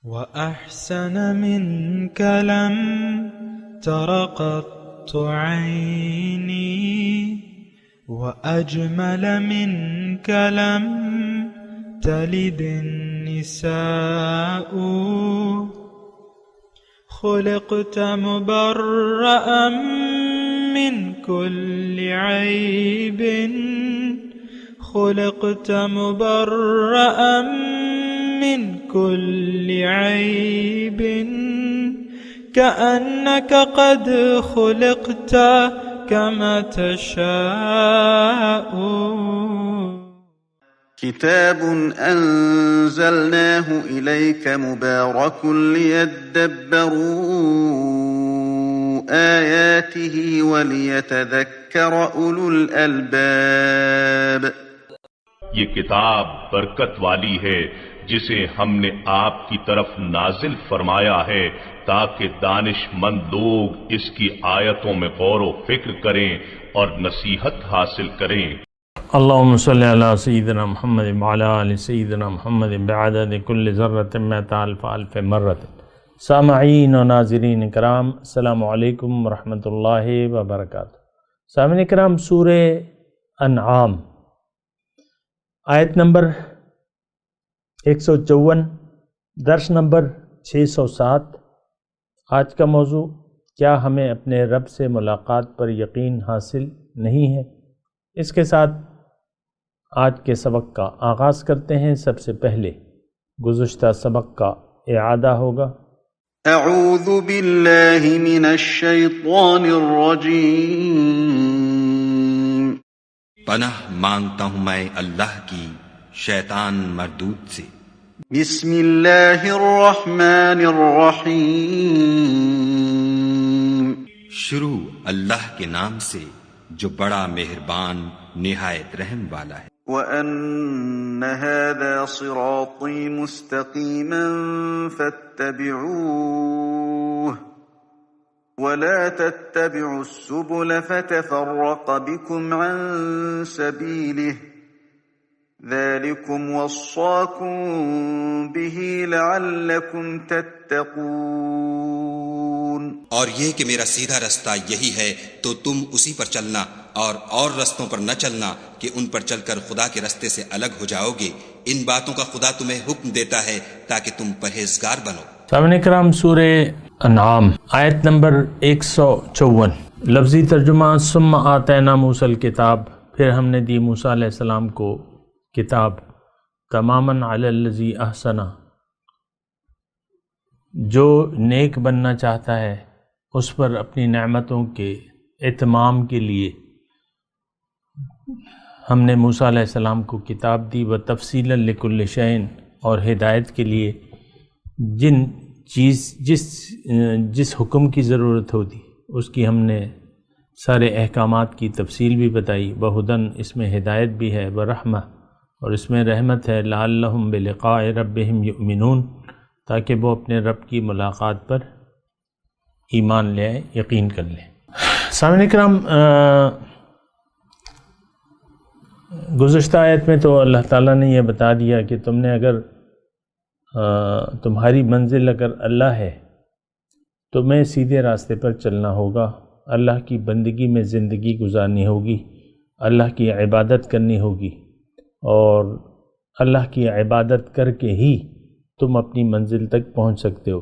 وأحسن منك لم تر قط عيني وأجمل منك لم تلد النساء خلقت مبرأ من كل عيب خلقت مبرأ من كل عيب كأنك قد خلقت كما تشاء. كتاب أنزلناه إليك مبارك ليدبروا آياته وليتذكر أولو الألباب. یہ کتاب برکت والی ہے جسے ہم نے آپ کی طرف نازل فرمایا ہے تاکہ دانش مند لوگ اس کی آیتوں میں غور و فکر کریں اور نصیحت حاصل کریں. اللہم صلی علی سیدنا محمد وعلی آل سیدنا محمد بعدد کل ذرۃ مئۃ الف الف مرۃ. سامعین و ناظرین کرام، السلام علیکم ورحمۃ اللہ وبرکاتہ. سامعین کرام، سورہ انعام آیت نمبر 154، درس نمبر 607. آج کا موضوع: کیا ہمیں اپنے رب سے ملاقات پر یقین حاصل نہیں ہے؟ اس کے ساتھ آج کے سبق کا آغاز کرتے ہیں. سب سے پہلے گزشتہ سبق کا اعادہ ہوگا. اعوذ باللہ من الشیطان الرجیم. پناہ مانگتا ہوں میں اللہ کی شیطان مردود سے. بسم اللہ الرحمن الرحیم. شروع اللہ کے نام سے جو بڑا مہربان نہایت رحم والا ہے. وَأَنَّ هَذَا صِرَاطِي مُسْتَقِيمًا فَاتَّبِعُوهُ وَلَا تَتَّبِعُوا السُّبُلَ فَتَفَرَّقَ بِكُمْ عَن سَبِيلِهِ ذَلِكُمْ وَصَّاكُمْ بِهِ لَعَلَّكُمْ تَتَّقُونَ. اور یہ کہ میرا سیدھا رستہ یہی ہے تو تم اسی پر چلنا اور رستوں پر نہ چلنا کہ ان پر چل کر خدا کے رستے سے الگ ہو جاؤ گے. ان باتوں کا خدا تمہیں حکم دیتا ہے تاکہ تم پرہیزگار بنو. سامعین کرام، سورہ انعام آیت نمبر 154. لفظی ترجمہ: ثم آتینا موسیٰ الکتاب، پھر ہم نے دی موسیٰ علیہ السلام کو کتاب. تماماً علی الذی احسن، جو نیک بننا چاہتا ہے اس پر اپنی نعمتوں کے اتمام کے لیے ہم نے موسیٰ علیہ السلام کو کتاب دی. و تفصیلا لکل شیء، اور ہدایت کے لیے جس حکم کی ضرورت ہوتی اس کی ہم نے سارے احکامات کی تفصیل بھی بتائی. بہدن، اس میں ہدایت بھی ہے. برحمہ، اور اس میں رحمت ہے. لعلہم بلقاء ربہم یؤمنون، تاکہ وہ اپنے رب کی ملاقات پر ایمان لے آئیں، یقین کر لیں. سامعین کرام، گزشتہ آیت میں تو اللہ تعالیٰ نے یہ بتا دیا کہ تم نے اگر تمہاری منزل اگر اللہ ہے تمہیں سیدھے راستے پر چلنا ہوگا، اللہ کی بندگی میں زندگی گزارنی ہوگی، اللہ کی عبادت کرنی ہوگی، اور اللہ کی عبادت کر کے ہی تم اپنی منزل تک پہنچ سکتے ہو.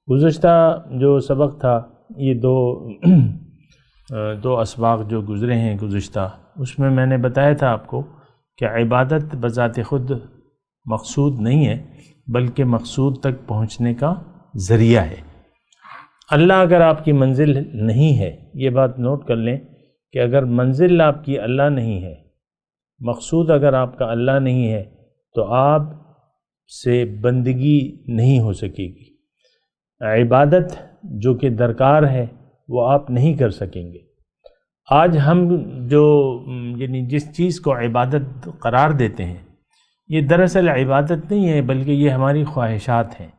گزشتہ جو سبق تھا، یہ دو اسباق جو گزرے ہیں گزشتہ، اس میں میں نے بتایا تھا آپ کو کہ عبادت بذات خود مقصود نہیں ہے، بلکہ مقصود تک پہنچنے کا ذریعہ ہے. اللہ اگر آپ کی منزل نہیں ہے، یہ بات نوٹ کر لیں کہ اگر منزل آپ کی اللہ نہیں ہے، مقصود اگر آپ کا اللہ نہیں ہے، تو آپ سے بندگی نہیں ہو سکے گی. عبادت جو کہ درکار ہے وہ آپ نہیں کر سکیں گے. آج ہم جس چیز کو عبادت قرار دیتے ہیں، یہ دراصل عبادت نہیں ہے، بلکہ یہ ہماری خواہشات ہیں.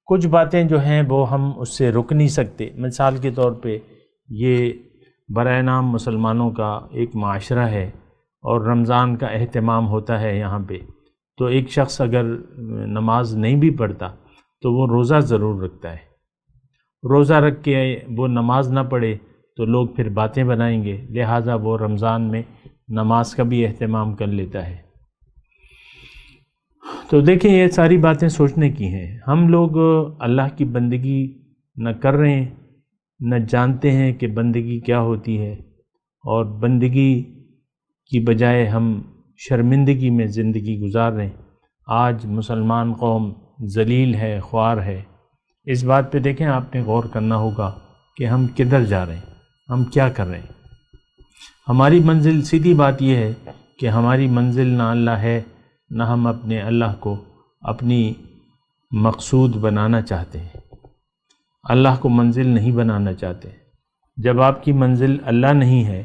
کچھ باتیں جو ہیں وہ ہم اس سے رک نہیں سکتے. مثال کے طور پہ یہ برائے نام مسلمانوں کا ایک معاشرہ ہے اور رمضان کا اہتمام ہوتا ہے یہاں پہ، تو ایک شخص اگر نماز نہیں بھی پڑھتا تو وہ روزہ ضرور رکھتا ہے. روزہ رکھ کے وہ نماز نہ پڑھے تو لوگ پھر باتیں بنائیں گے، لہٰذا وہ رمضان میں نماز کا بھی اہتمام کر لیتا ہے. تو دیکھیں یہ ساری باتیں سوچنے کی ہیں. ہم لوگ اللہ کی بندگی نہ کر رہے ہیں، نہ جانتے ہیں کہ بندگی کیا ہوتی ہے، اور بندگی کی بجائے ہم شرمندگی میں زندگی گزار رہے ہیں. آج مسلمان قوم ذلیل ہے، خوار ہے. اس بات پہ دیکھیں آپ نے غور کرنا ہوگا کہ ہم کدھر جا رہے ہیں، ہم کیا کر رہے ہیں. ہماری منزل، سیدھی بات یہ ہے کہ ہماری منزل نہ اللہ ہے، نہ ہم اپنے اللہ کو اپنی مقصود بنانا چاہتے ہیں. اللہ کو منزل نہیں بنانا چاہتے. جب آپ کی منزل اللہ نہیں ہے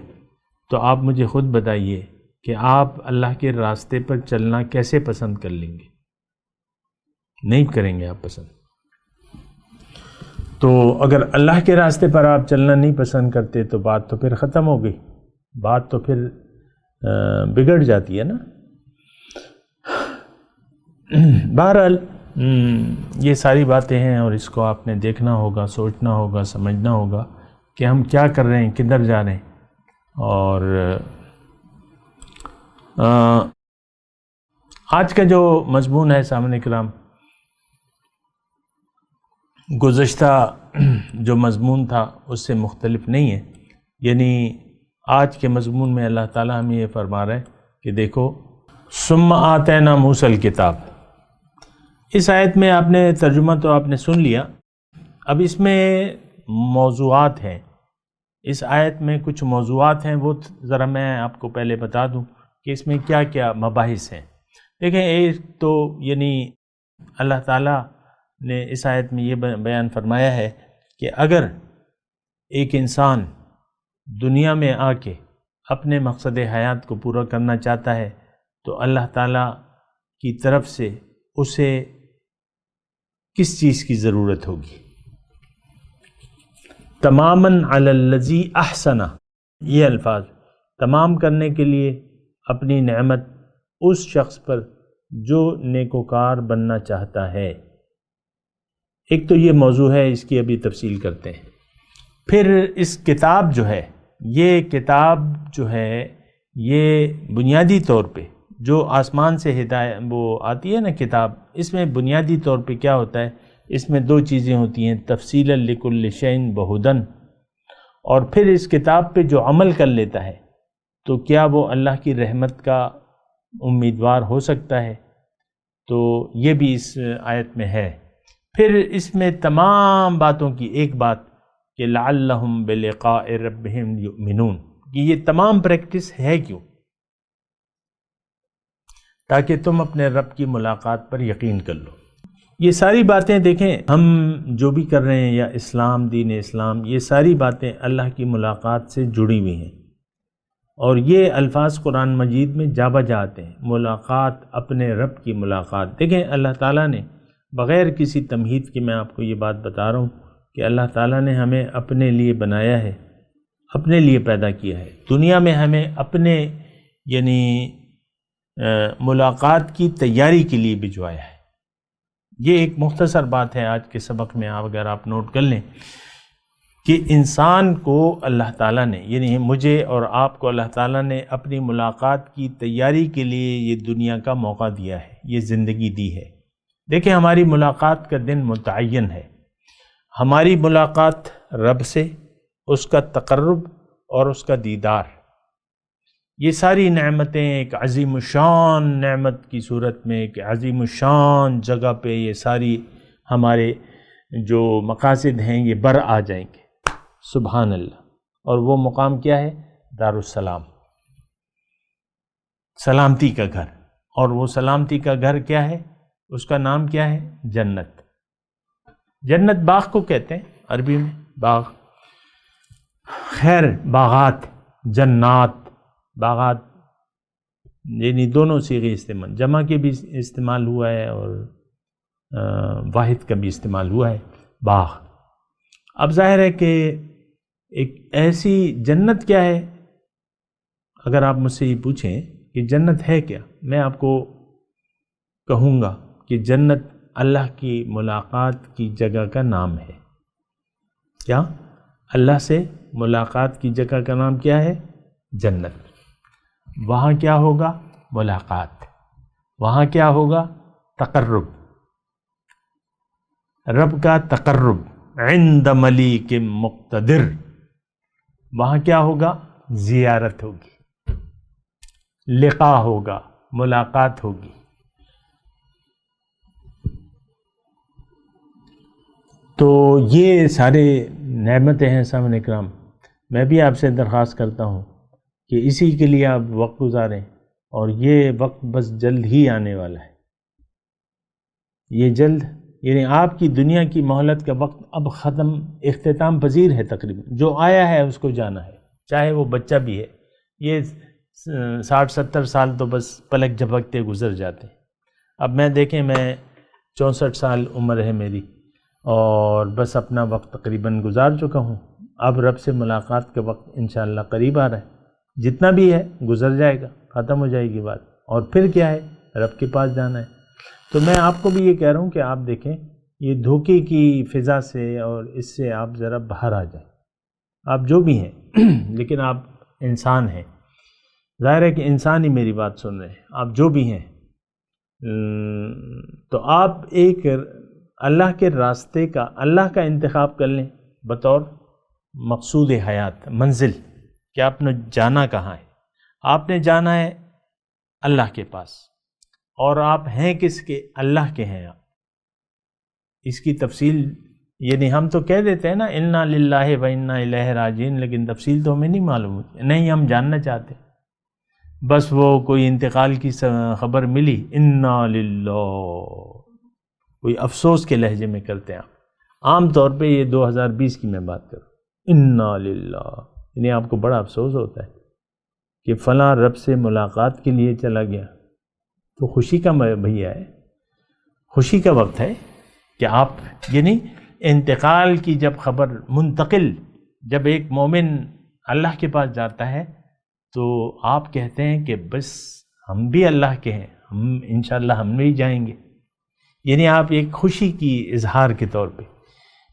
تو آپ مجھے خود بتائیے کہ آپ اللہ کے راستے پر چلنا کیسے پسند کر لیں گے؟ نہیں کریں گے آپ پسند. تو اگر اللہ کے راستے پر آپ چلنا نہیں پسند کرتے تو بات تو پھر ختم ہو گئی، بات تو پھر بگڑ جاتی ہے نا. بہرحال یہ ساری باتیں ہیں، اور اس کو آپ نے دیکھنا ہوگا، سوچنا ہوگا، سمجھنا ہوگا کہ ہم کیا کر رہے ہیں، کدھر جا رہے ہیں. اور آج کا جو مضمون ہے سامعین کرام، گزشتہ جو مضمون تھا اس سے مختلف نہیں ہے. یعنی آج کے مضمون میں اللہ تعالیٰ ہمیں یہ فرما رہا ہے کہ دیکھو ثم آتینا موسیٰ الکتاب. اس آیت میں آپ نے ترجمہ تو آپ نے سن لیا. اب اس میں موضوعات ہیں، اس آیت میں کچھ موضوعات ہیں، وہ ذرا میں آپ کو پہلے بتا دوں کہ اس میں کیا کیا مباحث ہیں. دیکھیں ایک تو یعنی اللہ تعالیٰ نے اس آیت میں یہ بیان فرمایا ہے کہ اگر ایک انسان دنیا میں آ کے اپنے مقصد حیات کو پورا کرنا چاہتا ہے تو اللہ تعالیٰ کی طرف سے اسے کس چیز کی ضرورت ہوگی؟ تماماً علی الذی احسن، یہ الفاظ تمام کرنے کے لیے اپنی نعمت اس شخص پر جو نیکوکار بننا چاہتا ہے. ایک تو یہ موضوع ہے، اس کی ابھی تفصیل کرتے ہیں. پھر اس کتاب جو ہے، یہ کتاب جو ہے یہ بنیادی طور پہ جو آسمان سے ہدایت وہ آتی ہے نا کتاب، اس میں بنیادی طور پہ کیا ہوتا ہے، اس میں دو چیزیں ہوتی ہیں، تفصیلا لکل شیء بہدن، اور پھر اس کتاب پہ جو عمل کر لیتا ہے تو کیا وہ اللہ کی رحمت کا امیدوار ہو سکتا ہے. تو یہ بھی اس آیت میں ہے. پھر اس میں تمام باتوں کی ایک بات کہ لعلہم بلقاء ربہم یؤمنون، کہ یہ تمام پریکٹس ہے کیوں؟ تاکہ تم اپنے رب کی ملاقات پر یقین کر لو. یہ ساری باتیں دیکھیں ہم جو بھی کر رہے ہیں، یا اسلام، دین اسلام، یہ ساری باتیں اللہ کی ملاقات سے جڑی ہوئی ہیں. اور یہ الفاظ قرآن مجید میں جا بجا آتے ہیں، ملاقات، اپنے رب کی ملاقات. دیکھیں اللہ تعالیٰ نے بغیر کسی تمہید کے، میں آپ کو یہ بات بتا رہا ہوں کہ اللہ تعالیٰ نے ہمیں اپنے لیے بنایا ہے، اپنے لیے پیدا کیا ہے. دنیا میں ہمیں اپنے یعنی ملاقات کی تیاری کے لیے بھجوایا ہے. یہ ایک مختصر بات ہے آج کے سبق میں، اگر آپ نوٹ کر لیں کہ انسان کو اللہ تعالیٰ نے، یعنی مجھے اور آپ کو اللہ تعالیٰ نے اپنی ملاقات کی تیاری کے لیے یہ دنیا کا موقع دیا ہے، یہ زندگی دی ہے. دیکھیں ہماری ملاقات کا دن متعین ہے. ہماری ملاقات رب سے، اس کا تقرب اور اس کا دیدار، یہ ساری نعمتیں ایک عظیم الشان نعمت کی صورت میں، ایک عظیم الشان جگہ پہ یہ ساری ہمارے جو مقاصد ہیں یہ بر آ جائیں گے. سبحان اللہ. اور وہ مقام کیا ہے؟ دارالسلام، سلامتی کا گھر. اور وہ سلامتی کا گھر کیا ہے؟ اس کا نام کیا ہے؟ جنت. جنت باغ کو کہتے ہیں عربی میں، باغ. خیر باغات، جنات، باغات، یعنی دونوں صیغے استعمال، جمع کے بھی استعمال ہوا ہے اور واحد کا بھی استعمال ہوا ہے، باغ. اب ظاہر ہے کہ ایک ایسی جنت کیا ہے، اگر آپ مجھ سے یہ پوچھیں کہ جنت ہے کیا، میں آپ کو کہوں گا کہ جنت اللہ کی ملاقات کی جگہ کا نام ہے۔ کیا؟ اللہ سے ملاقات کی جگہ کا نام کیا ہے؟ جنت۔ وہاں کیا ہوگا؟ ملاقات۔ وہاں کیا ہوگا؟ تقرب، رب کا تقرب عند ملیک مقتدر۔ وہاں کیا ہوگا؟ زیارت ہوگی، لقاء ہوگا، ملاقات ہوگی۔ تو یہ سارے نعمتیں ہیں سامعین کرام۔ میں بھی آپ سے درخواست کرتا ہوں کہ اسی کے لیے آپ وقت گزاریں، اور یہ وقت بس جلد ہی آنے والا ہے۔ یہ جلد، یعنی آپ کی دنیا کی مہلت کا وقت اب ختم، اختتام پذیر ہے تقریباً۔ جو آیا ہے اس کو جانا ہے، چاہے وہ بچہ بھی ہے۔ یہ 60-70 سال تو بس پلک جھپکتے گزر جاتے ہیں۔ اب میں دیکھیں، میں 64 سال عمر ہے میری، اور بس اپنا وقت تقریباً گزار چکا ہوں۔ اب رب سے ملاقات کا وقت انشاءاللہ قریب آ رہا ہے۔ جتنا بھی ہے گزر جائے گا، ختم ہو جائے گی بات، اور پھر کیا ہے؟ رب کے پاس جانا ہے۔ تو میں آپ کو بھی یہ کہہ رہا ہوں کہ آپ دیکھیں، یہ دھوکے کی فضا سے اور اس سے آپ ذرا باہر آ جائیں۔ آپ جو بھی ہیں لیکن آپ انسان ہیں، ظاہر ہے کہ انسان ہی میری بات سن رہے ہیں۔ آپ جو بھی ہیں تو آپ ایک اللہ کے راستے کا، اللہ کا انتخاب کر لیں بطور مقصود حیات، منزل، کہ آپ نے جانا کہاں ہے۔ آپ نے جانا ہے اللہ کے پاس، اور آپ ہیں کس کے؟ اللہ کے ہیں آپ۔ اس کی تفصیل، یعنی ہم تو کہہ دیتے ہیں نا انا للہ و انا الیہ راجعون، لیکن تفصیل تو ہمیں نہیں معلوم ہوتی، نہیں ہم جاننا چاہتے۔ بس وہ کوئی انتقال کی خبر ملی، انا للہ، کوئی افسوس کے لہجے میں کرتے ہیں آپ۔ عام طور پہ یہ 2020 کی میں بات کروں، انا للہ، یعنی آپ کو بڑا افسوس ہوتا ہے کہ فلاں رب سے ملاقات کے لیے چلا گیا۔ تو خوشی کا بھیا ہے، خوشی کا وقت ہے کہ آپ، یعنی انتقال کی جب خبر منتقل، جب ایک مومن اللہ کے پاس جاتا ہے تو آپ کہتے ہیں کہ بس ہم بھی اللہ کے ہیں، ہم انشاءاللہ ہم بھی جائیں گے۔ یعنی آپ ایک خوشی کی اظہار کے طور پہ،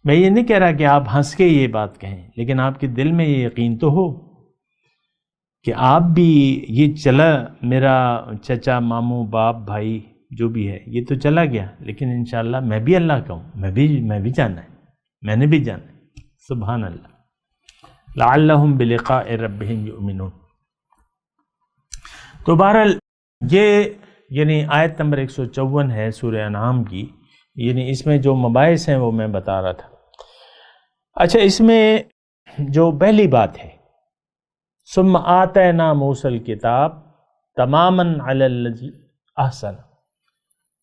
میں یہ نہیں کہہ رہا کہ آپ ہنس کے یہ بات کہیں، لیکن آپ کے دل میں یہ یقین تو ہو کہ آپ بھی، یہ چلا میرا چچا، ماموں، باپ، بھائی جو بھی ہے، یہ تو چلا گیا، لیکن انشاءاللہ میں بھی اللہ کا ہوں، میں بھی جانا ہے، میں نے بھی جانا ہے۔ سبحان اللہ، لعلہم بلقاء ربہم یؤمنون۔ تو بہرحال یہ، یعنی آیت نمبر 154 ہے سورہ انعام کی، یعنی اس میں جو مباحث ہیں وہ میں بتا رہا تھا۔ اچھا، اس میں جو پہلی بات ہے، ثم آتینا موسیٰ الکتاب تماما علی الذی احسن،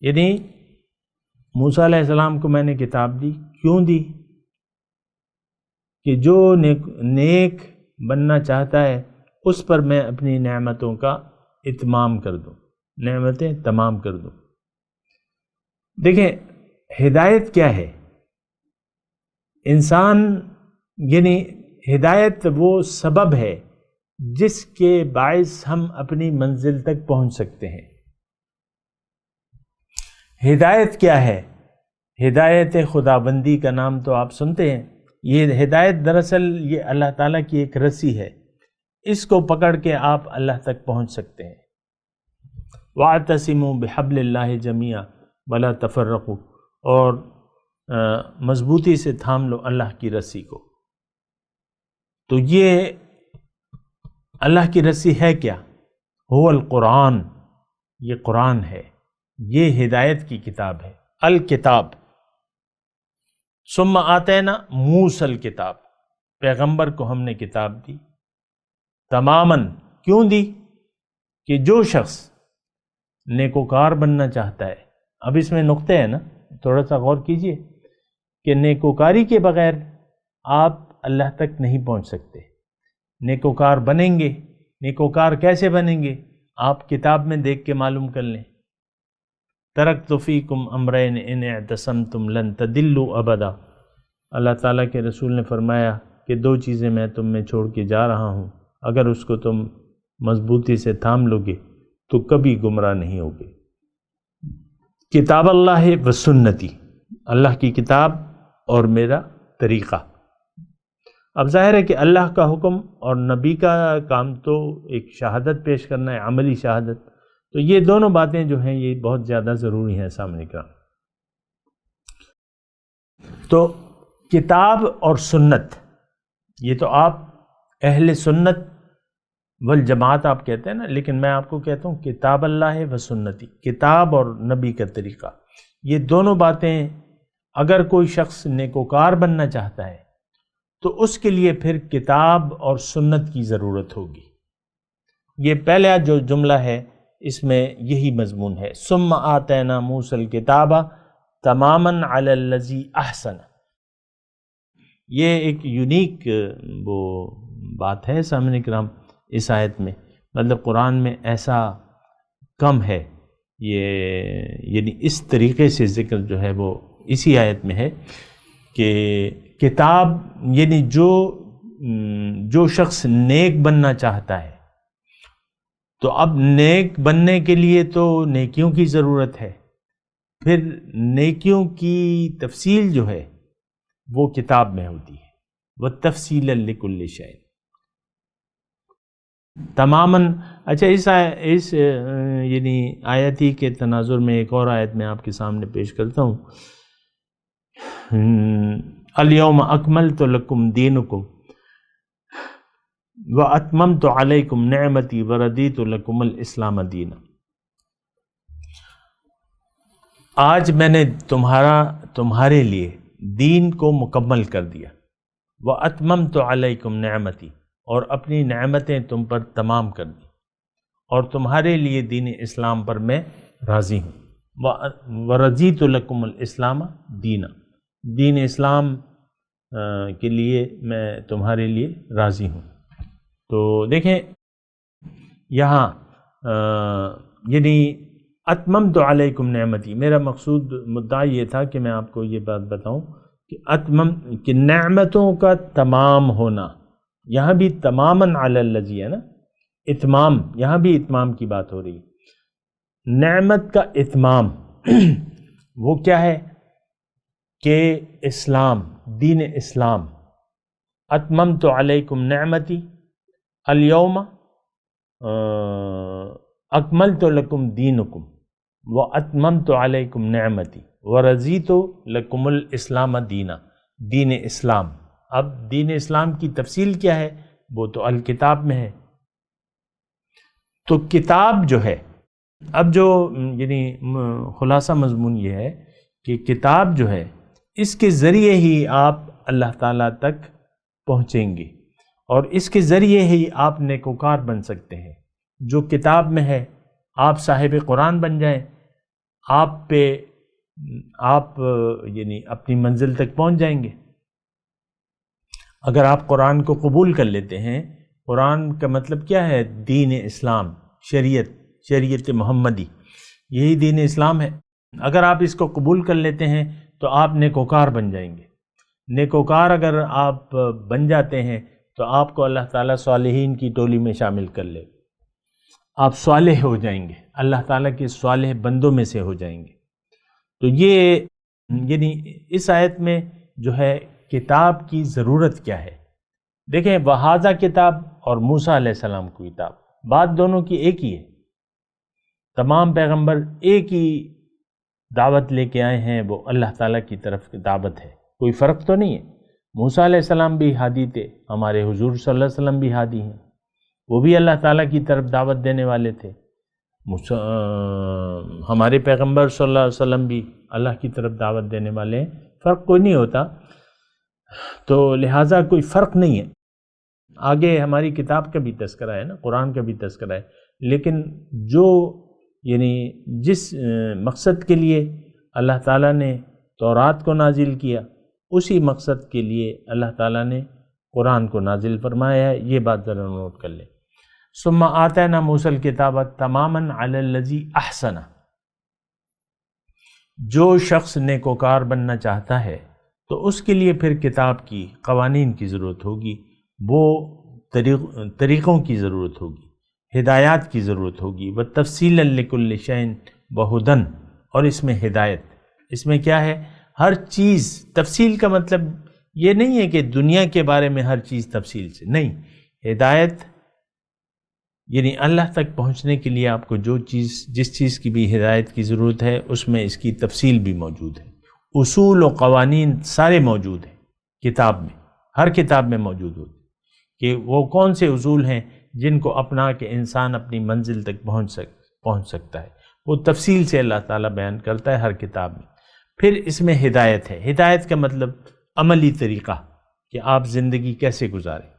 یعنی موسیٰ علیہ السلام کو میں نے کتاب دی۔ کیوں دی؟ کہ جو نیک بننا چاہتا ہے اس پر میں اپنی نعمتوں کا اتمام کر دوں، نعمتیں تمام کر دوں۔ دیکھیں، ہدایت کیا ہے؟ انسان، یعنی ہدایت وہ سبب ہے جس کے باعث ہم اپنی منزل تک پہنچ سکتے ہیں۔ ہدایت کیا ہے؟ ہدایت خداوندی کا نام تو آپ سنتے ہیں۔ یہ ہدایت دراصل یہ اللہ تعالیٰ کی ایک رسی ہے، اس کو پکڑ کے آپ اللہ تک پہنچ سکتے ہیں۔ وَاعْتَصِمُوا بِحَبْلِ اللَّهِ جَمِيعًا وَلَا تَفَرَّقُوا، اور مضبوطی سے تھام لو اللہ کی رسی کو۔ تو یہ اللہ کی رسی ہے کیا؟ هو القرآن، یہ قرآن ہے، یہ ہدایت کی کتاب ہے، الکتاب۔ ثم آتینا موسیٰ الکتاب، پیغمبر کو ہم نے کتاب دی، تماماً، کیوں دی؟ کہ جو شخص نیکوکار بننا چاہتا ہے، اب اس میں نقطے ہیں نا، تھوڑا سا غور کیجئے کہ نیکوکاری کے بغیر آپ اللہ تک نہیں پہنچ سکتے۔ نیکوکار بنیں گے، نیکوکار کیسے بنیں گے؟ آپ کتاب میں دیکھ کے معلوم کر لیں۔ ترکت فیکم امرین ان اعتصمتم لن تضلوا ابدا، اللہ تعالیٰ کے رسول نے فرمایا کہ دو چیزیں میں تم میں چھوڑ کے جا رہا ہوں، اگر اس کو تم مضبوطی سے تھام لو گے تو کبھی گمراہ نہیں ہوگے۔ کتاب اللہ و سنتی، اللہ کی کتاب اور میرا طریقہ۔ اب ظاہر ہے کہ اللہ کا حکم اور نبی کا کام تو ایک شہادت پیش کرنا ہے، عملی شہادت، تو یہ دونوں باتیں جو ہیں یہ بہت زیادہ ضروری ہیں سامنے کا۔ تو کتاب اور سنت، یہ تو آپ اہل سنت والجماعت آپ کہتے ہیں نا، لیکن میں آپ کو کہتا ہوں کتاب اللہ و سنتی، کتاب اور نبی کا طریقہ، یہ دونوں باتیں اگر کوئی شخص نیکوکار بننا چاہتا ہے تو اس کے لیے پھر کتاب اور سنت کی ضرورت ہوگی۔ یہ پہلا جو جملہ ہے اس میں یہی مضمون ہے، ثم آتینا موسیٰ الکتاب تماماً علی الذی احسن۔ یہ ایک یونیک وہ بات ہے سامعین کرام اس آیت میں، مطلب قرآن میں ایسا کم ہے، یہ یعنی اس طریقے سے ذکر جو ہے وہ اسی آیت میں ہے کہ کتاب یعنی جو شخص نیک بننا چاہتا ہے تو اب نیک بننے کے لیے تو نیکیوں کی ضرورت ہے، پھر نیکیوں کی تفصیل جو ہے وہ کتاب میں ہوتی ہے، وَتَفْصِيلًا لِكُلِّ شَيْءٍ تماماً۔ اچھا اس یعنی آیتی کے تناظر میں ایک اور آیت میں آپ کے سامنے پیش کرتا ہوں، اليوم اکملت لکم دینکم واتممت علیکم نعمتی وردیت لکم الاسلام دینا۔ آج میں نے تمہارے لیے دین کو مکمل کر دیا، واتممت علیکم نعمتی، اور اپنی نعمتیں تم پر تمام کر دی، اور تمہارے لیے دین اسلام پر میں راضی ہوں، ورضیت لکم الاسلام دینا، دین اسلام کے لیے میں تمہارے لیے راضی ہوں۔ تو دیکھیں یہاں یعنی اتممت علیکم نعمتی، میرا مقصود مدعا یہ تھا کہ میں آپ کو یہ بات بتاؤں کہ نعمتوں کا تمام ہونا، یہاں بھی تماماً علی الذی ہے نا، اتمام، یہاں بھی اتمام کی بات ہو رہی ہے، نعمت کا اتمام وہ کیا ہے کہ اسلام، دین اسلام، اتممت علیکم نعمتی اليوم اکملت لکم دینکم واتممت علیکم نعمتی ورضیت لکم الاسلام دینا، دین اسلام۔ اب دین اسلام کی تفصیل کیا ہے وہ تو الکتاب میں ہے۔ تو کتاب جو ہے، اب جو یعنی خلاصہ مضمون یہ ہے کہ کتاب جو ہے اس کے ذریعے ہی آپ اللہ تعالیٰ تک پہنچیں گے، اور اس کے ذریعے ہی آپ نیکوکار بن سکتے ہیں۔ جو کتاب میں ہے آپ صاحب قرآن بن جائیں، آپ یعنی اپنی منزل تک پہنچ جائیں گے۔ اگر آپ قرآن کو قبول کر لیتے ہیں، قرآن کا مطلب کیا ہے؟ دین اسلام، شریعت محمدی، یہی دین اسلام ہے۔ اگر آپ اس کو قبول کر لیتے ہیں تو آپ نیکوکار بن جائیں گے۔ نیکوکار اگر آپ بن جاتے ہیں تو آپ کو اللہ تعالیٰ صالحین کی ٹولی میں شامل کر لے، آپ صالح ہو جائیں گے، اللہ تعالیٰ کے صالح بندوں میں سے ہو جائیں گے۔ تو یہ یعنی اس آیت میں جو ہے کتاب کی ضرورت کیا ہے؟ دیکھیں وہذا کتاب اور موسیٰ علیہ السلام کی کتاب، بات دونوں کی ایک ہی ہے۔ تمام پیغمبر ایک ہی دعوت لے کے آئے ہیں، وہ اللہ تعالیٰ کی طرف کی دعوت ہے، کوئی فرق تو نہیں ہے۔ موسیٰ علیہ السلام بھی ہادی تھے، ہمارے حضور صلی اللہ علیہ وسلم بھی ہادی ہیں، وہ بھی اللہ تعالیٰ کی طرف دعوت دینے والے تھے۔ ہمارے پیغمبر صلی اللہ علیہ وسلم بھی اللہ کی طرف دعوت دینے والے ہیں، فرق کوئی نہیں ہوتا، تو لہٰذا کوئی فرق نہیں ہے۔ آگے ہماری کتاب کا بھی تذکرہ ہے نا، قرآن کا بھی تذکرہ ہے، لیکن جو یعنی جس مقصد کے لیے اللہ تعالیٰ نے تورات کو نازل کیا، اسی مقصد کے لیے اللہ تعالیٰ نے قرآن کو نازل فرمایا ہے، یہ بات ذرا نوٹ کر لیں۔ ثم آتینا موسیٰ الکتاب تماماً علی الذی احسن، جو شخص نیکوکار بننا چاہتا ہے تو اس کے لیے پھر کتاب کی قوانین کی ضرورت ہوگی، وہ طریقوں کی ضرورت ہوگی، ہدایات کی ضرورت ہوگی، وتفصیلا لکل شیء وہدی، اور اس میں ہدایت. اس میں کیا ہے؟ ہر چیز تفصیل کا مطلب یہ نہیں ہے کہ دنیا کے بارے میں ہر چیز تفصیل سے نہیں. ہدایت یعنی اللہ تک پہنچنے کے لیے آپ کو جس چیز کی بھی ہدایت کی ضرورت ہے اس میں اس کی تفصیل بھی موجود ہے. اصول و قوانین سارے موجود ہیں کتاب میں، ہر کتاب میں موجود ہوتے کہ وہ کون سے اصول ہیں جن کو اپنا کے انسان اپنی منزل تک پہنچ سکتا ہے. وہ تفصیل سے اللہ تعالیٰ بیان کرتا ہے ہر کتاب میں. پھر اس میں ہدایت ہے. ہدایت کا مطلب عملی طریقہ کہ آپ زندگی کیسے گزاریں.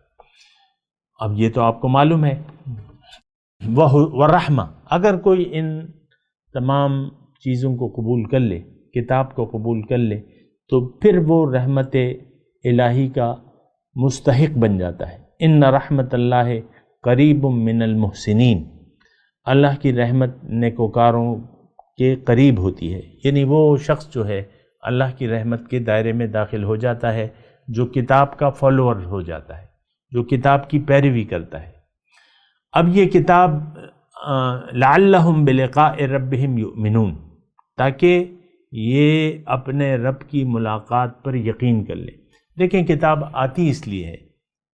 اب یہ تو آپ کو معلوم ہے. وَرَحْمَةٌ، اگر کوئی ان تمام چیزوں کو قبول کر لے، کتاب کو قبول کر لے، تو پھر وہ رحمت الہی کا مستحق بن جاتا ہے. ان رحمت اللہ قریب من المحسنین، اللہ کی رحمت نیکوکاروں کے قریب ہوتی ہے. یعنی وہ شخص جو ہے اللہ کی رحمت کے دائرے میں داخل ہو جاتا ہے جو کتاب کا فالوور ہو جاتا ہے، جو کتاب کی پیروی کرتا ہے. اب یہ کتاب لعلہم بلقاء ربہم یؤمنون، تاکہ یہ اپنے رب کی ملاقات پر یقین کر لیں. دیکھیں کتاب آتی اس لیے ہے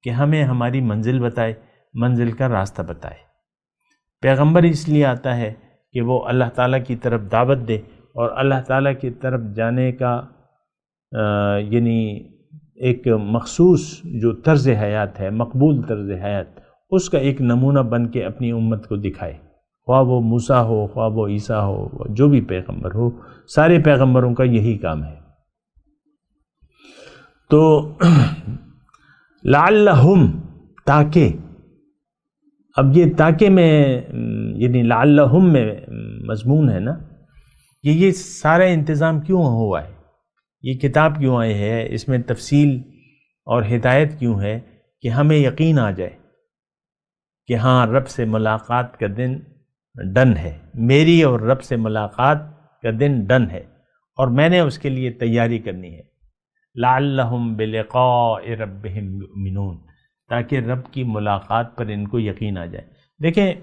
کہ ہمیں ہماری منزل بتائے، منزل کا راستہ بتائے. پیغمبر اس لیے آتا ہے کہ وہ اللہ تعالیٰ کی طرف دعوت دے، اور اللہ تعالیٰ کی طرف جانے کا یعنی ایک مخصوص جو طرز حیات ہے، مقبول طرز حیات، اس کا ایک نمونہ بن کے اپنی امت کو دکھائے. خواہ وہ موسیٰ ہو، خواہ وہ عیسیٰ ہو، جو بھی پیغمبر ہو، سارے پیغمبروں کا یہی کام ہے. تو لعلہم، تاکہ، اب یہ تاکہ میں یعنی لعلہم میں مضمون ہے نا، یہ سارا انتظام کیوں ہوا ہے، یہ کتاب کیوں آئی ہے، اس میں تفصیل اور ہدایت کیوں ہے کہ ہمیں یقین آ جائے کہ ہاں رب سے ملاقات کا دن ڈن ہے، میری اور رب سے ملاقات کا دن ڈن ہے، اور میں نے اس کے لیے تیاری کرنی ہے. لعلہم بلقاء ربہم یؤمنون، تاکہ رب کی ملاقات پر ان کو یقین آ جائے. دیکھیں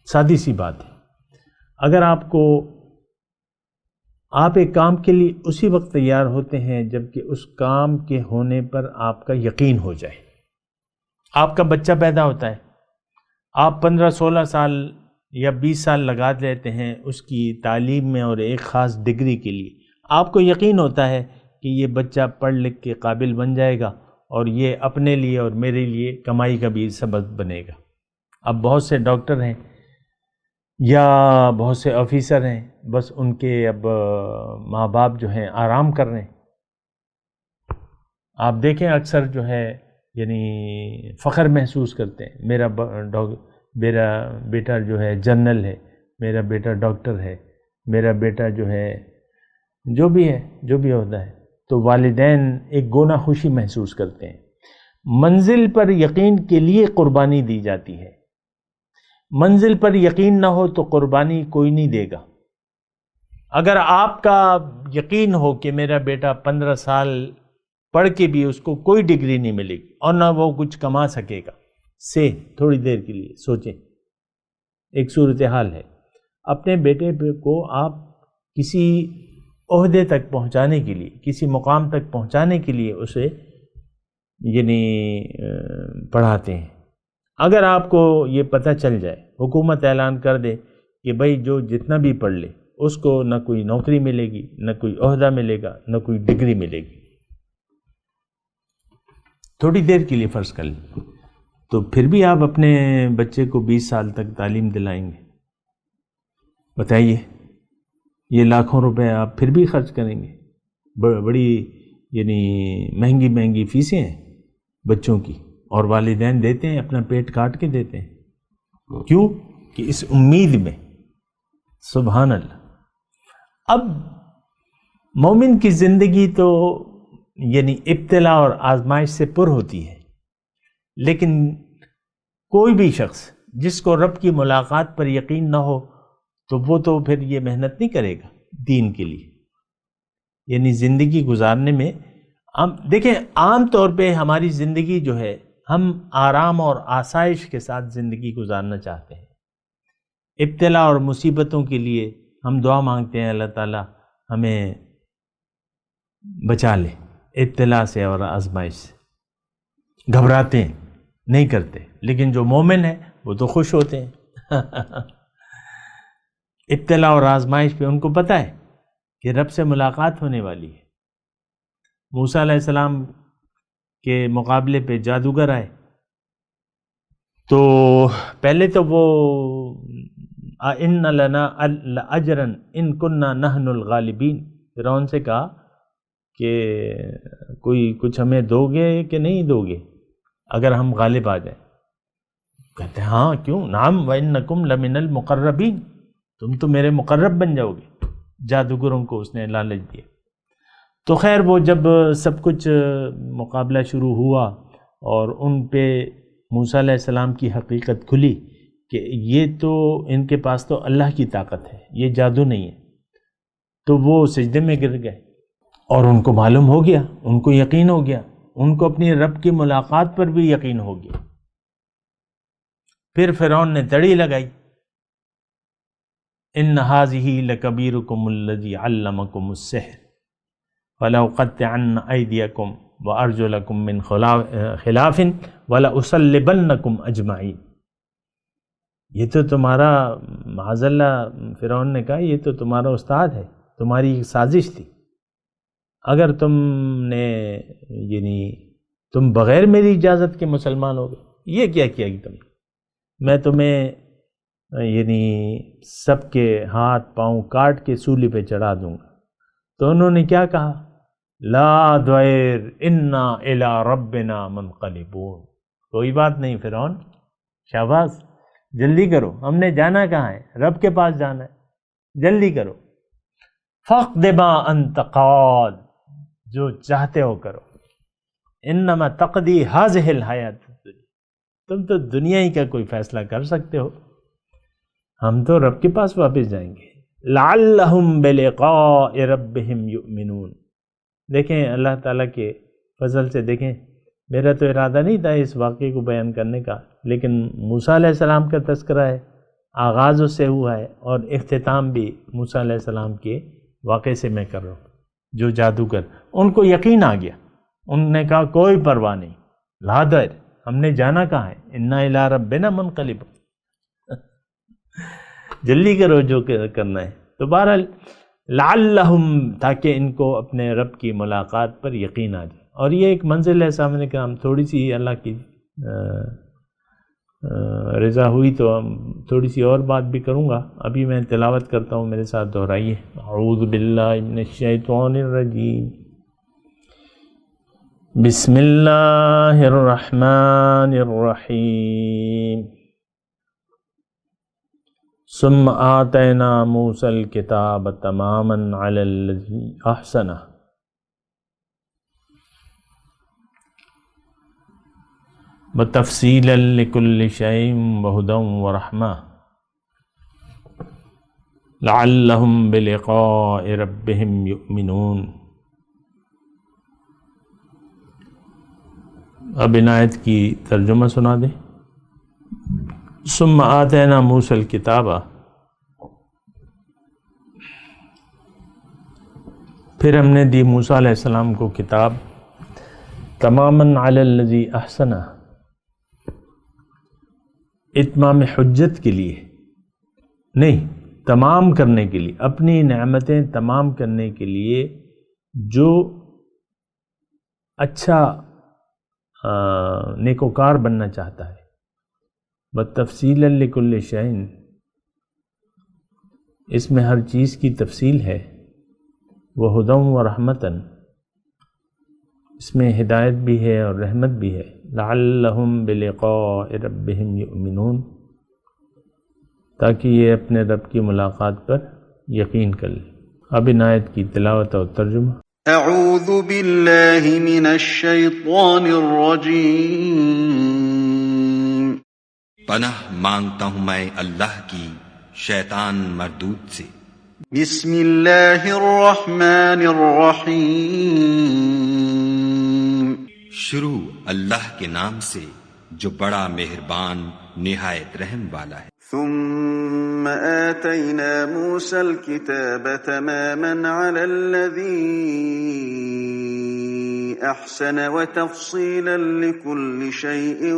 سادی سی بات ہے، اگر آپ ایک کام کے لیے اسی وقت تیار ہوتے ہیں جبکہ اس کام کے ہونے پر آپ کا یقین ہو جائے. آپ کا بچہ پیدا ہوتا ہے، آپ 15-16 سال یا 20 سال لگا لیتے ہیں اس کی تعلیم میں اور ایک خاص ڈگری کے لیے. آپ کو یقین ہوتا ہے کہ یہ بچہ پڑھ لکھ کے قابل بن جائے گا اور یہ اپنے لیے اور میرے لیے کمائی کا بھی سبب بنے گا. اب بہت سے ڈاکٹر ہیں یا بہت سے آفیسر ہیں، بس ان کے اب ماں باپ جو ہیں آرام کر رہے ہیں. آپ دیکھیں اکثر جو ہے یعنی فخر محسوس کرتے ہیں، میرا بیٹا جو ہے جنرل ہے، میرا بیٹا ڈاکٹر ہے، میرا بیٹا جو ہے جو بھی ہوتا ہے. تو والدین ایک گونا خوشی محسوس کرتے ہیں. منزل پر یقین کے لیے قربانی دی جاتی ہے. منزل پر یقین نہ ہو تو قربانی کوئی نہیں دے گا. اگر آپ کا یقین ہو کہ میرا بیٹا 15 سال پڑھ کے بھی اس کو کوئی ڈگری نہیں ملے گی اور نہ وہ کچھ کما سکے گا، سے تھوڑی دیر کے لیے سوچیں، ایک صورتحال ہے. اپنے بیٹے کو آپ کسی عہدے تک پہنچانے کے لیے، کسی مقام تک پہنچانے کے لیے اسے یعنی پڑھاتے ہیں. اگر آپ کو یہ پتہ چل جائے، حکومت اعلان کر دے کہ بھائی جو جتنا بھی پڑھ لے اس کو نہ کوئی نوکری ملے گی، نہ کوئی عہدہ ملے گا، نہ کوئی ڈگری ملے گی، تھوڑی دیر کے لیے فرض کر لیں، تو پھر بھی آپ اپنے بچے کو 20 سال تک تعلیم دلائیں گے؟ بتائیے، یہ لاکھوں روپے آپ پھر بھی خرچ کریں گے. بڑی یعنی مہنگی فیسیں ہیں بچوں کی، اور والدین دیتے ہیں، اپنا پیٹ کاٹ کے دیتے ہیں. کیوں؟ کہ اس امید میں. سبحان اللہ. اب مومن کی زندگی تو یعنی ابتلا اور آزمائش سے پر ہوتی ہے، لیکن کوئی بھی شخص جس کو رب کی ملاقات پر یقین نہ ہو تو وہ تو پھر یہ محنت نہیں کرے گا دین کے لیے. یعنی زندگی گزارنے میں دیکھیں عام طور پہ ہماری زندگی جو ہے، ہم آرام اور آسائش کے ساتھ زندگی گزارنا چاہتے ہیں، ابتلا اور مصیبتوں کے لیے ہم دعا مانگتے ہیں اللہ تعالیٰ ہمیں بچا لے ابتلا سے اور آزمائش سے، گھبراتے ہیں، نہیں کرتے، لیکن جو مومن ہے وہ تو خوش ہوتے ہیں ابتلا اور آزمائش پہ ان کو پتہ ہے کہ رب سے ملاقات ہونے والی ہے۔ موسیٰ علیہ السلام کے مقابلے پہ جادوگر آئے تو پہلے تو وہ ان لنا اجرا ان کننا نحن الغالبین، فرعون سے کہا کہ کوئی کچھ ہمیں دو گے کہ نہیں دو گے اگر ہم غالب آ جائیں؟ کہتے ہیں ہاں کیوں، نعم وانکم لمن المقربین، تم تو میرے مقرب بن جاؤ گے۔ جادوگروں کو اس نے لالچ دیا۔ تو خیر وہ جب سب کچھ مقابلہ شروع ہوا اور ان پہ موسیٰ علیہ السلام کی حقیقت کھلی کہ یہ تو ان کے پاس تو اللہ کی طاقت ہے، یہ جادو نہیں ہے، تو وہ سجدے میں گر گئے اور ان کو معلوم ہو گیا، ان کو یقین ہو گیا، ان کو اپنی رب کی ملاقات پر بھی یقین ہو گیا۔ پھر فرعون نے تڑی لگائی، ان ھذہ لکبیرکم الذی علمکم السحر فلأقطعن ایدیکم وارجلکم من خلاف ولأصلبنکم اجمعین۔ یہ تو تمہارا، معاذ اللہ فرعون نے کہا یہ تو تمہارا استاد ہے، تمہاری ایک سازش تھی، اگر تم نے یعنی تم بغیر میری اجازت کے مسلمان ہو گئے، یہ کیا کیا تم نے، میں تمہیں یعنی سب کے ہاتھ پاؤں کاٹ کے سولی پہ چڑھا دوں گا۔ تو انہوں نے کیا کہا، لا دویر انا الی ربنا منقلبون، کوئی بات نہیں فرعون، شاباش، جلدی کرو، ہم نے جانا کہاں ہے، رب کے پاس جانا ہے، جلدی کرو۔ فاقض ما انت قاض، جو چاہتے ہو کرو، انما تقضی ہذہ الحیات الدنیا، تم تو دنیا ہی کا کوئی فیصلہ کر سکتے ہو، ہم تو رب کے پاس واپس جائیں گے۔ لعلہم بلقاء ربہم یؤمنون، دیکھیں اللہ تعالیٰ کے فضل سے، دیکھیں میرا تو ارادہ نہیں تھا اس واقعے کو بیان کرنے کا، لیکن موسیٰ علیہ السلام کا تذکرہ ہے، آغاز اس سے ہوا ہے اور اختتام بھی موسیٰ علیہ السلام کے واقعے سے میں کر رہا ہوں۔ جو جادوگر، ان کو یقین آ گیا، انہوں نے کہا کوئی پرواہ نہیں، لا دیر، ہم نے جانا کہاں ہے، انا الی ربنا منقلب، جلدی کرو جو کرنا ہے۔ تو بہرحال لعلہم، تاکہ ان کو اپنے رب کی ملاقات پر یقین آ جائے، اور یہ ایک منزل ہے سامنے کا، ہم تھوڑی سی اللہ کی رضا ہوئی تو ہم تھوڑی سی اور بات بھی کروں گا، ابھی میں تلاوت کرتا ہوں، میرے ساتھ دہرائیے، اعوذ باللہ من الشیطان الرجیم، بسم اللہ الرحمن الرحیم، ثم آتینا موسیٰ الکتاب تماما علی الذی احسن وتفصیلا لکل شیء وہدی ورحمہ لعلہم بلقاء ربہم یؤمنون۔ اب ان آیت کی ترجمہ سنا دیں۔ ثم آتینا موسیٰ الکتاب، پھر ہم نے دی موسیٰ علیہ السلام کو کتاب، تماماً علی الذی احسن، اتمام حجت کے لیے نہیں، تمام کرنے کے لیے، اپنی نعمتیں تمام کرنے کے لیے، جو اچھا نیکوکار بننا چاہتا ہے، بتفصیلا لکل شیء، اس میں ہر چیز کی تفصیل ہے، وہدی ورحمتاً، اس میں ہدایت بھی ہے اور رحمت بھی ہے، لعلہم بلقاء ربہم یؤمنون، تاکہ یہ اپنے رب کی ملاقات پر یقین کر لیں۔ اب ان آیت کی تلاوت اور ترجمہ۔ اعوذ باللہ من الشیطان الرجیم، پناہ مانگتا ہوں میں اللہ کی شیطان مردود سے۔ بسم اللہ الرحمن الرحیم، شروع اللہ کے نام سے جو بڑا مہربان نہایت رحم والا ہے۔ ثم آتينا موسى الكتاب تماما على الذي أحسن وتفصيلا لكل شيء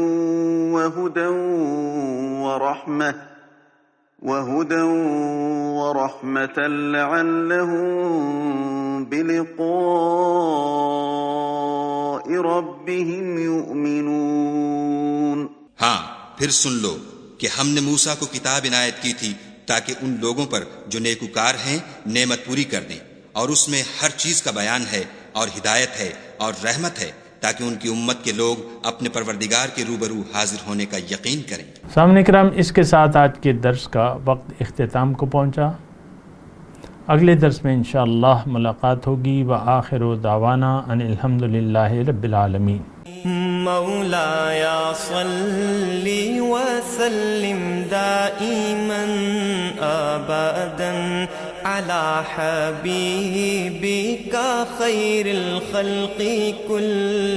وهدى ورحمة لعلهم بلقاء ربهم يؤمنون. ہاں پھر سن لو کہ ہم نے موسیٰ کو کتاب عنایت کی تھی تاکہ ان لوگوں پر جو نیکوکار ہیں نعمت پوری کر دیں، اور اس میں ہر چیز کا بیان ہے اور ہدایت ہے اور رحمت ہے، تاکہ ان کی امت کے لوگ اپنے پروردگار کے روبرو حاضر ہونے کا یقین کریں. سامعین کرام، اس کے ساتھ آج کے درس کا وقت اختتام کو پہنچا. اگلے درس میں انشاءاللہ ملاقات ہوگی. وآخر دعوانا ان الحمدللہ رب العالمین. مولایا صلی وسلم دائما ابدا على حبيبك خير الخلق كل